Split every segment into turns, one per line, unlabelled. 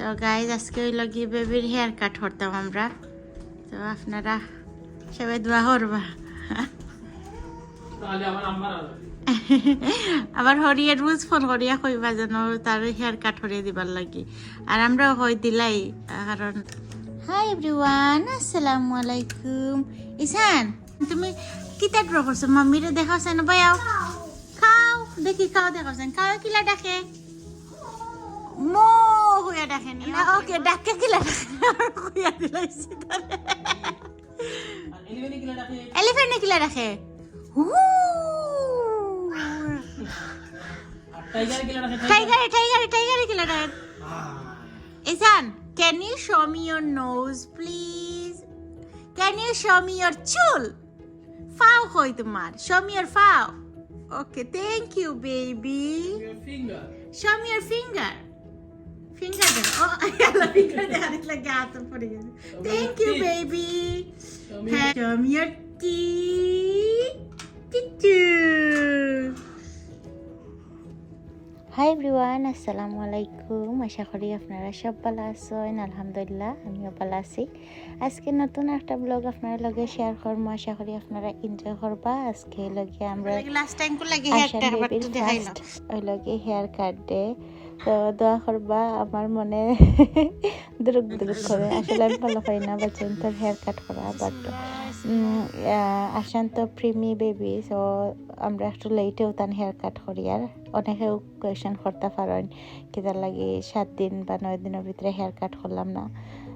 তো গাইজ আজকে হইল কি বেবির হেয়ার কাট করতাম আমরা। তো আপনারা সবাই দোয়া করবা। আবার হরিয়ে রোজ ফোন করিয়া কইবা যেন তার হেয়ার কাট করিয়ে দিবার লাগি, আর আমরাও কই দিলাই। কারণ হাই এভরিওয়ান, আসসালামু আলাইকুম। ইসান তুমি কিতা ড্র করছো? মাম্মিরে দেখাছেন বয়াও খাও দেখি, খাও দেখাছেন খাও। কিলা ডাকে মো হইয়া ডাকেনি না, ওকে ডাকে কিলা হইয়া দিলাইছি তারে। এলিফ্যান্ট কিলা ডাকে টাইগার কিলা ডাকে। Ishan, can you show me your nose please? Can you show me your চুল? ফাও কই তোমার? show me your ফাও। Okay, thank you baby.
Your finger.
show me your finger. Finger then. O Allah, finger দেন লাগে হাত পড়ে গেছে। Thank you baby. show me your teeth. Hi everyone, আসসালামু আলাইকুম। আশা করি আপনারা সব ভালো আছেন। আলহামদুলিল্লাহ আমিও ভালো আছি। আজকে নতুন একটা ব্লগ আপনারা লগে শেয়ার করবো। আশা করি আপনারা এনজয় করবা। আজকে লগে আমরা লাস্ট টাইম কো লাগে হেয়ার কাট ডে। তো দোয়া করবা। আমার মনে দুরুক করে, আসলে আমি ভালো পাই না বাচ্চাদের তোর হেয়ার কাট করা, বাট আসান তো প্রিমি বেবি, সো আমরা একটু লেটেও তান হেয়ার কাট করি। আর অনেকেও কোয়েশন করতে পারেন কিতার লাগে 7 দিন বা 9 দিনের ভিতরে হেয়ার কাট করলাম না।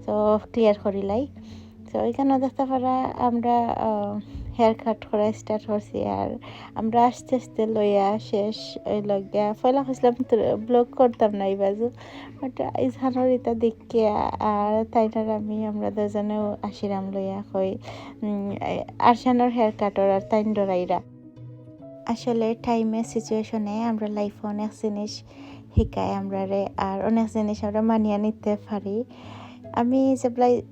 তো ক্লিয়ার করিলাই। তো ওইখানে দেখতে পারা আমরা হেয়ার কাট করা স্টার্ট করছি। আর আমরা আস্তে আস্তে লইয়া শেষ ওই লগিয়া পয়লা হয়েছিলাম ব্লগ করতাম না এই বাজু, বাট ইজহানোর ইটা দেখে আর তাইনার আমরা দুজনেও আসিরাম লইয়া কই আরশানোর হেয়ার কাটর আর তাইন ডরাইরা। আসলে টাইমে সিচুয়েশনে আমরা লাইফে অনেক জিনিস শিখায় আমরা রে, আর অনেক জিনিস আমরা মানিয়ে নিতে পারি। আমি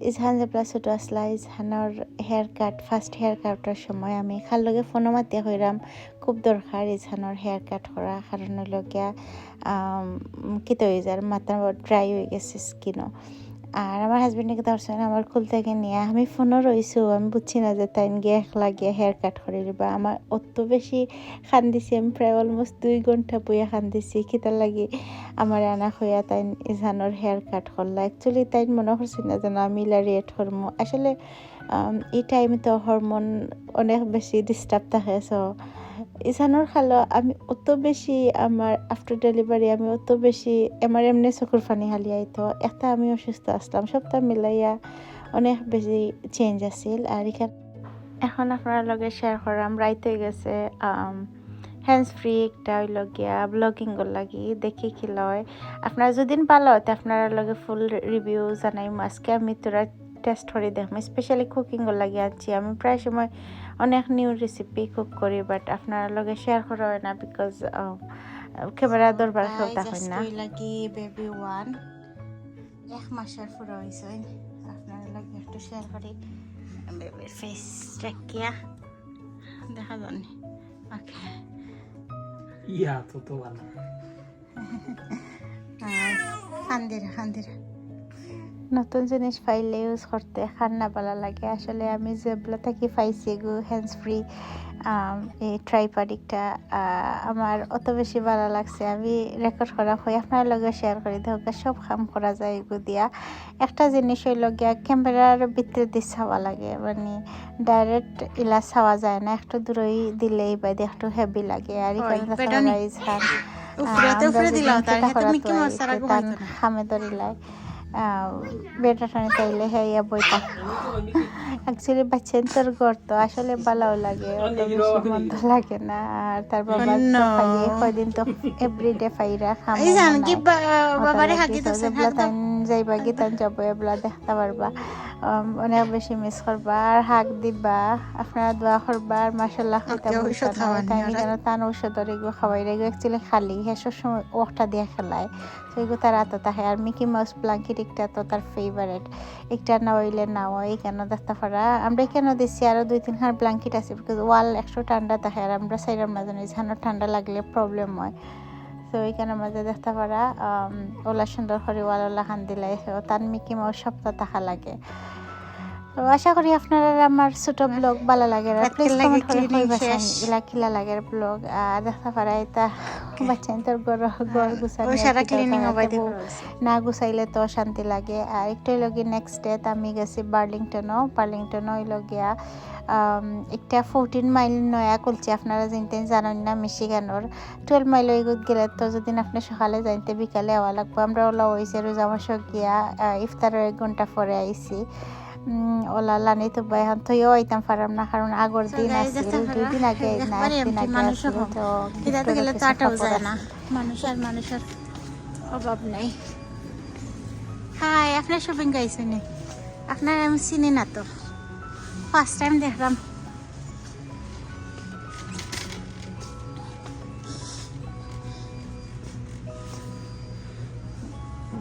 ইজহান যেবলা ছোটো আসলা, ইজহানোর হেয়ার কাট ফার্স্ট হেয়ার কাটের সময় আমি খার লগে ফোনও মাতিয়া হইলাম খুব দরকার ইজহানোর হেয়ার কাট করা, কারণ লগিয়া কিতে হয়ে যায় মাথা ড্রাই হয়ে গেছে স্কিনও। আর আমার হাজবেন্ডকে ধরছেন আমার খুল থেকে নিয়ে আমি ফোনও রয়েছি, আমি বুঝছি না যে তাই গিয়ে একলা গিয়ে হেয়ার কাট করে দিবা। আমার অত বেশি খান্দিছি, আমি প্রায় অলমোস্ট 2 ঘন্টা বইয়া খান্দিছি খিতার লাগি আমার আনা হইয়া তাই ইজহানোর হেয়ার কাট করলা। অ্যাকচুয়ালি তাই মনে করছি না যেন আমি রিয়েট হরমো। আসলে এই টাইমে তো হরমোন অনেক বেশি ডিস্টার্ব থাকে। সো ইজহানোর খালো আমি অত বেশি আমার আফটার ডেলিভারি আমি অত বেশি আমার এমনি চকুর পানি হালিয়াই। তো একটা আমি অসুস্থ আসলাম, সবটা মিলাইয়া অনেক বেশি চেঞ্জ আছিল। আর এখন আপনার লগে শেয়ার করাম রাইত হয়ে গেছে। হ্যান্ডস ফ্রি একটা ওই লগিয়া ব্লগিং লাগি দেখি কি লয়। আপনারা যদিন ভালো হতে আপনারা লগে ফুল রিভিউ জানাই। আজকে আমি তোরা টেস্ট করে দেখবো, স্পেশালি কুকিং লাগি আনছি। আমি প্রায় সময় অনেক নিউ রেসিপি কুক করি, বাট আপনারা লগে শেয়ার করা হয় না বিকজ ক্যামেরা দরবার খেলতে হয় না। লাগি বেবি 1 মাসের পুরো হয়েছে, আপনারা লগে একটু শেয়ার করি। বেবির ফেস রাখিয়া দেখা জানি। ওকে
ইয়া তো ভালো।
খান্দিরা নতুন জিনিস পাইলে ইউজ করতে খান্না ভালো লাগে। আসলে আমি যেগুলো থাকি পাইছি গো হ্যান্ডস ফ্রি এই ট্রাইপডিকটা আমার অত বেশি ভালো লাগছে। আমি রেকর্ড করা হয় আপনার লগে শেয়ার করে দেখ, সব কাম করা যায় এগুলো দিয়া। একটা জিনিস হইল গিয়া ক্যামেরার ভিতরে দিয়ে ছাওয়া লাগে, মানে ডাইরেক্ট ইলা ছাওয়া যায় না, একটু দূরই দিলেই বাইরে একটু হেভি লাগে। আর খামে ধরিলাই বেটা টানে চাইলে হ্যাঁ বইটা। অ্যাকচুয়ালি বাচ্চা তোর ঘর তো আসলে ভালো লাগে, অত বেশি মন্দ লাগে না। আর তার বাবা কয়দিন তো এভরিডে ফাইরা যাইবা গীতান যাবো এগুলা দেখতে পারবা, অনেক বেশি মিস করবা আর হাক দিবা। আপনারা দোয়া করবা আর মাশাআল্লাহ কেন তান ঔষধ এগুলো খাওয়াই রেগো অ্যাকচুয়ালি খালি হ্যাঁ সবসময় ওটা দিয়ে খেলায়। তো এগুলো তার আত থাকে। আর মিকি মাউস ব্ল্যাঙ্কেট একটা তো তার ফেভারেট, একটা না হইলে না হয় কেন দেখতে পারা। আমরা কেন দিচ্ছি আরও 2-3 খান ব্ল্যাঙ্কেট আছে, বিকজ ওয়াল একশো ঠান্ডা থাকে আর আমরা সাইডার মাঝে ঝানো ঠান্ডা লাগলে প্রবলেম হয়। তো এখানে মাঝে দেখতে পারা ওলা সুন্দর করে ওয়ালা খান দিলাই তার মিকি মাউস সপ্তাহ টাকা লাগে। তো আশা করি আপনারা আমার ছোট ব্লগ ভালো লাগে আর প্লিজ কমেন্ট করে কইবাছেন ইলা কিলা লাগে ব্লগ। আর দেখতে পারা এটা বাচ্চা তোর ঘর গুছানো সারা ক্লিনিং হবে না গুছাইলে তো শান্তি লাগে। আর একটু লগি নেক্সট ডে আমি গেছি বার্লিংটন হইল গিয়া একটা 14 মাইল নয়া খুলছে আপনারা জানতেন জানেন না মিশিগানোর 12 মাইল এগুত গেলে তো যদি আপনি সকালে যাইতে বিকালে আওয়া লাগবো। আমরা ওলা হয়েছে রোজা মাস গিয়া ইফতারের 1 ঘন্টা পরে আইছি ওলা লানি তো এখন থইও আইতাম পারাম না কারণ আগর দিন আসছিল 2 দিন আগে না একদিন আগে আসছিল তো কিদাতে গেলে তো আটাও যায় না মানুষের অভাব নাই। হাই আপনার শপিং গাইছেন আপনার আমি চিনি না তো ফার্স্ট টাইম দেখলাম।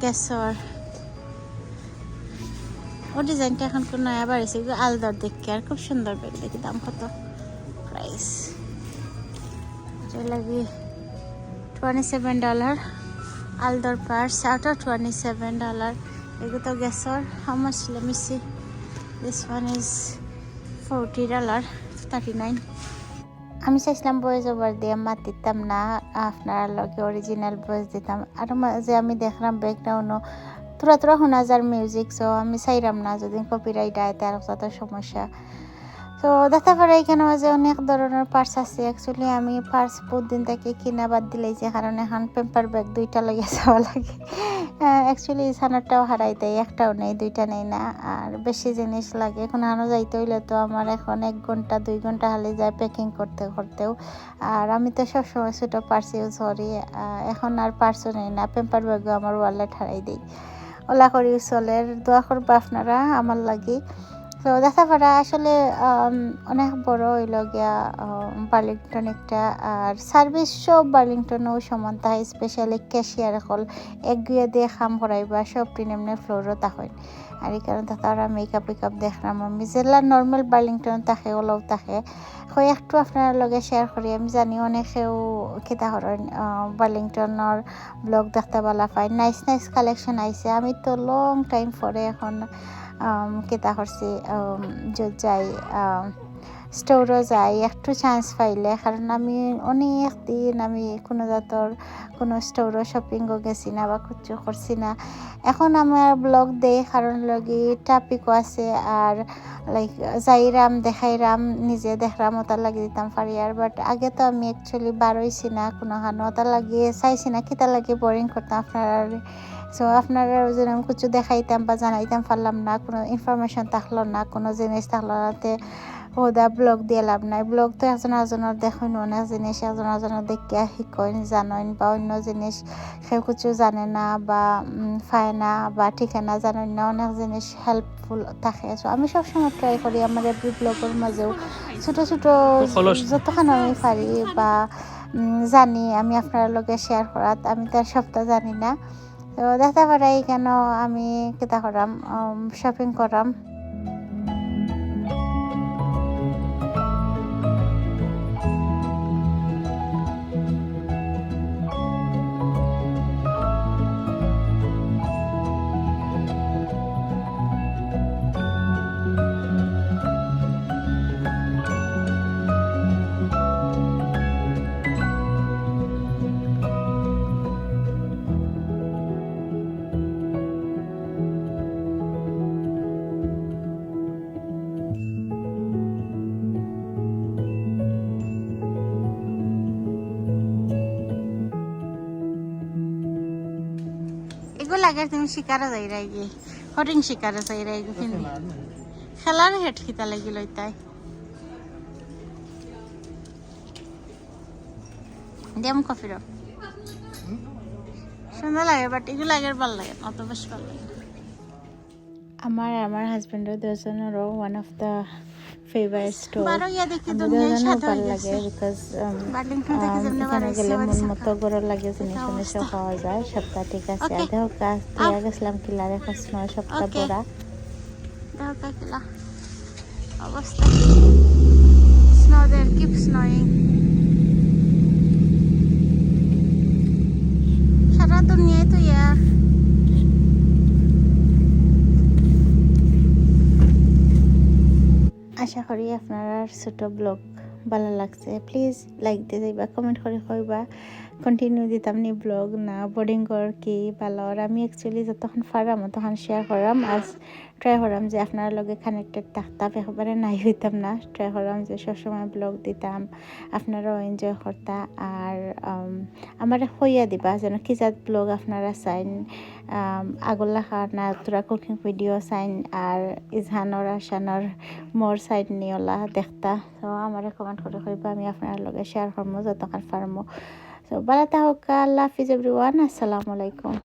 গ্যাসর ও ডিজাইনটা এখন কোন নয়া বাড়িছে আলদার দেখে আর খুব সুন্দর বেল দেখি। দাম কত প্রাইস লাগি $27 আলদার পার্স আউট অফ $27 এগুলো তো গ্যাসর how much let me see this one is $40 39। আমি চাইছিলাম বয়েজ ওভার দিয়ে মাত দিতাম না আপনার লগে অরিজিনাল বয়েজ দিতাম আর মাঝে আমি দেখলাম ব্যাকগ্রাউন্ডও তোরা শোনা যার মিউজিক সো আমি চাইলাম না যদি কপিরাইট আয় তার কত সমস্যা। তো দেখতে পারে এখানে মাঝে অনেক ধরনের পার্স আছে। অ্যাকচুয়ালি আমি পার্স প্রতিদিন থেকে কিনা বাদ দিলাইছি কারণ এখন পেপার ব্যাগ 2টা লইয়া যাওয়া লাগে। অ্যাকচুয়ালি সানারটাও হারাই দেয়, একটাও নেই 2টা নেই না আর বেশি জিনিস লাগে। এখন আনো যাইতে হইলে তো আমার এখন 1 ঘন্টা 2 ঘন্টা হালে যায় প্যাকিং করতেও। আর আমি তো সবসময় ছোটো পার্স ইউজ করি, এখন আর পার্সও নেই না, পেপার ব্যাগও আমার ওয়ালেট হারাই দিই। ওলা করি চলের দোয়া করবো আপনারা আমার লাগি। তো দেখা পারা আসলে অনেক বড় হইল গিয়া বার্লিংটন একটা আর সার্ভিস সব বার্লিংটনও সমান তাই স্পেশালি ক্যাশিয়ার হল একগুয়ে দিয়ে খাম করাইবা সব এমনি ফ্লোরও তাহলে। আর এই কারণে তারা মেকআপ দেখলাম আমি যেলা নর্মাল বার্লিংটন থাকে ওলাও থাকে হয় একটু আপনার লগে শেয়ার করি। আমি জানি অনেকেও খেতা করেন বার্লিংটনের ব্লগ দেখতে ভালো পাই, নাইস কালেকশন আইছে। আমি তো লং টাইম পরে এখন কেতা করছি যাই স্টোরও যাই একটু চান্স পাইলে, কারণ আমি অনেক দিন আমি কোনো জাতর কোনো স্টোরও শপিংও গেছি না বা কিছু করছি না। এখন আমার ব্লগ দেই কারণ লগি টপিকও আছে আর লাইক যাইরাম দেখাইরাম নিজে দেখলাম ওটার লাগিয়ে দিতাম পারি আর। বাট আগে তো আমি অ্যাকচুয়ালি বারোইছি না কোনোখানে ওটার লাগিয়ে চাইছি না কিতা লাগিয়ে বোরিং করতাম আপনার। সো আপনারা যদি আমি কিছু দেখাইতাম বা জানাইতাম পারলাম না, কোনো ইনফরমেশন থাকলো না, কোনো জিনিস থাকলো নাতে ওদা ব্লগ দিয়ে লাভ নাই। ব্লগ তো একজনের দেখুন অনেক জিনিস একজনের দেখিয়া শিকইন জানেন বা অন্য জিনিস কেউ কিছু জানে না বা পায় না বা ঠিকানা জানেন না, অনেক জিনিস হেল্পফুল থাকে। সো আমি সবসময় ট্রাই করি আমার এভরি ব্লগের মাঝেও ছোটো যতক্ষণ আমি পারি বা জানি আমি আপনার লগে শেয়ার করাত। আমি তার সবটা জানি না, তো দেখতে পারাই কেন আমি কেতা করাম শপিং করাম। এগুলো লাগে তুমি শিকারও যাই রাইগে হরিং শিকারও যাই রাইগে কিন্তু খেলার হেট খিতা লাগিল তাই দেম কফির সুন্দর লাগে বাট এগুলো লাগে ভালো লাগে অত বেশ ভালো লাগে। আমার হাজবেন্ডের দুজনেরও one of the favourite store দুজনেরও ভালো লাগে বিকজ এখানে গেলে মন মতো গরম লাগে জিনিস সব পাওয়া যায়। সপ্তাহ ঠিক আছে দেখো কাজ দিয়ে গেছিলাম কিলার এখন সপ্তাহ পড়া অবস্থা snow there keep snowing সারা দুনিয়ায় তো ইয়া আশা করি আপনার ছোট ব্লগ ভালো লাগছে প্লিজ লাইক দিয়ে যাইবা কমেন্ট করে কইবা কন্টিনিউ দিতাম নি ব্লগ না বোর্ডিং কর কি ভালো আর আমি অ্যাকচুয়ালি যতক্ষণ পারাম তখন শেয়ার করাম আর ট্রাই করাম যে আপনার লগে কানেক্টেড থাকতাম একেবারে নাই হইতাম না ট্রাই করাম যে সবসময় ব্লগ দিতাম আপনারাও এনজয় করতা আর আমার হইয়া দিবা যেন কি জাত ব্লগ আপনারা চাইন আগলা খানা তোরা কুকিং ভিডিও চাইন আর ইজহানর আসানর মোর সাইড নিয়লা দেখতা তো আমার কমেন্ট করে কইবা আমি আপনার লগে শেয়ার করবো যতক্ষণ পারমো তো ভালো থাকুক আল্লাহ হাফিজ এভরিওয়ান আসসালামু আলাইকুম